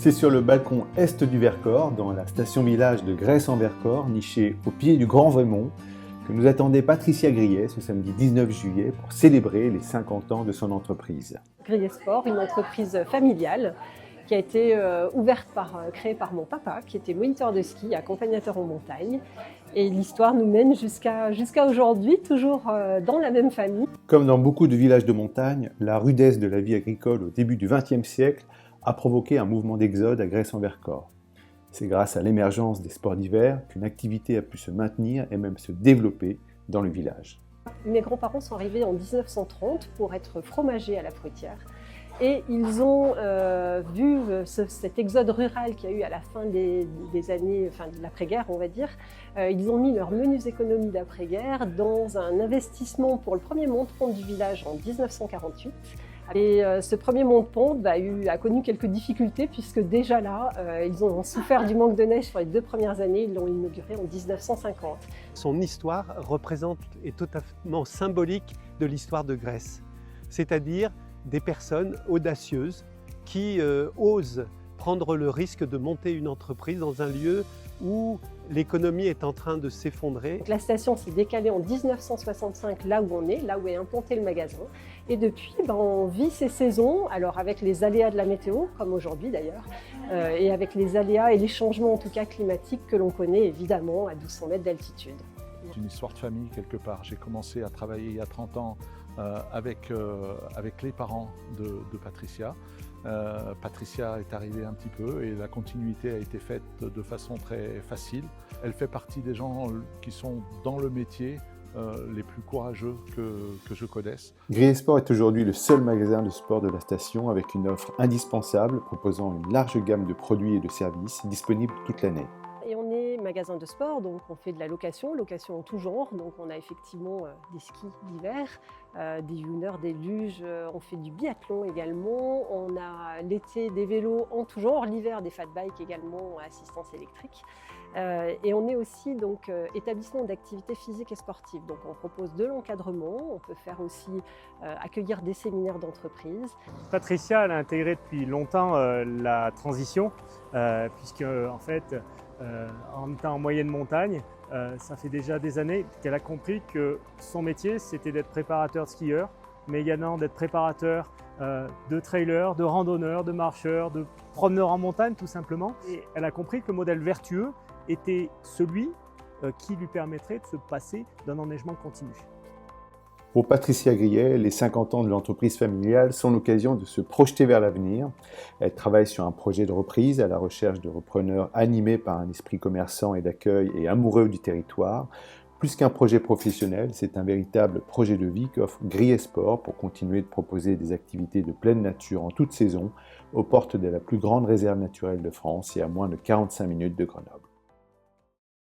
C'est sur le balcon est du Vercors, dans la station-village de Grès-en-Vercors, nichée au pied du Grand Vremont, que nous attendait Patricia Grillet ce samedi 19 juillet pour célébrer les 50 ans de son entreprise. Grillet Sport, une entreprise familiale qui a été créée par mon papa, qui était moniteur de ski, accompagnateur en montagne. Et l'histoire nous mène jusqu'à aujourd'hui, toujours dans la même famille. Comme dans beaucoup de villages de montagne, la rudesse de la vie agricole au début du XXe siècle a provoqué un mouvement d'exode à Grès-en-Vercors. C'est grâce à l'émergence des sports d'hiver qu'une activité a pu se maintenir et même se développer dans le village. Mes grands-parents sont arrivés en 1930 pour être fromagers à la fruitière. Et ils ont vu cet exode rural qu'il y a eu à la fin des années, de l'après-guerre, on va dire. Ils ont mis leurs menus économies d'après-guerre dans un investissement pour le premier monte-pente du village en 1948. Et ce premier monte-pente a connu quelques difficultés puisque déjà là, ils ont souffert du manque de neige sur les 2 premières années. Ils l'ont inauguré en 1950. Son histoire est totalement symbolique de l'histoire de Grèce, c'est-à-dire des personnes audacieuses qui osent prendre le risque de monter une entreprise dans un lieu où l'économie est en train de s'effondrer. Donc la station s'est décalée en 1965 là où on est, là où est implanté le magasin. Et depuis, on vit ces saisons, alors avec les aléas de la météo, comme aujourd'hui d'ailleurs, et avec les aléas et les changements en tout cas climatiques que l'on connaît évidemment à 1200 mètres d'altitude. C'est une histoire de famille quelque part. J'ai commencé à travailler il y a 30 ans avec les parents de Patricia. Patricia est arrivée un petit peu et la continuité a été faite de façon très facile. Elle fait partie des gens qui sont dans le métier les plus courageux que je connaisse. Grillet Sport est aujourd'hui le seul magasin de sport de la station avec une offre indispensable proposant une large gamme de produits et de services disponibles toute l'année. Et on est magasin de sport, donc on fait de la location en tout genre. Donc on a effectivement des skis d'hiver, des Yuners, des luges, on fait du biathlon également. On a l'été des vélos en tout genre, l'hiver des fat bikes également, assistance électrique. Et on est aussi donc établissement d'activités physiques et sportives. Donc on propose de l'encadrement, on peut faire aussi accueillir des séminaires d'entreprise. Patricia elle a intégré depuis longtemps la transition, puisque en fait, en étant en moyenne montagne, ça fait déjà des années qu'elle a compris que son métier c'était d'être préparateur de skieurs, mais également d'être préparateur de trailers, de randonneurs, de marcheurs, de promeneurs en montagne tout simplement. Et elle a compris que le modèle vertueux était celui qui lui permettrait de se passer d'un enneigement continu. Pour Patricia Grillet, les 50 ans de l'entreprise familiale sont l'occasion de se projeter vers l'avenir. Elle travaille sur un projet de reprise à la recherche de repreneurs animés par un esprit commerçant et d'accueil et amoureux du territoire. Plus qu'un projet professionnel, c'est un véritable projet de vie qu'offre Grillet Sport pour continuer de proposer des activités de pleine nature en toute saison aux portes de la plus grande réserve naturelle de France et à moins de 45 minutes de Grenoble.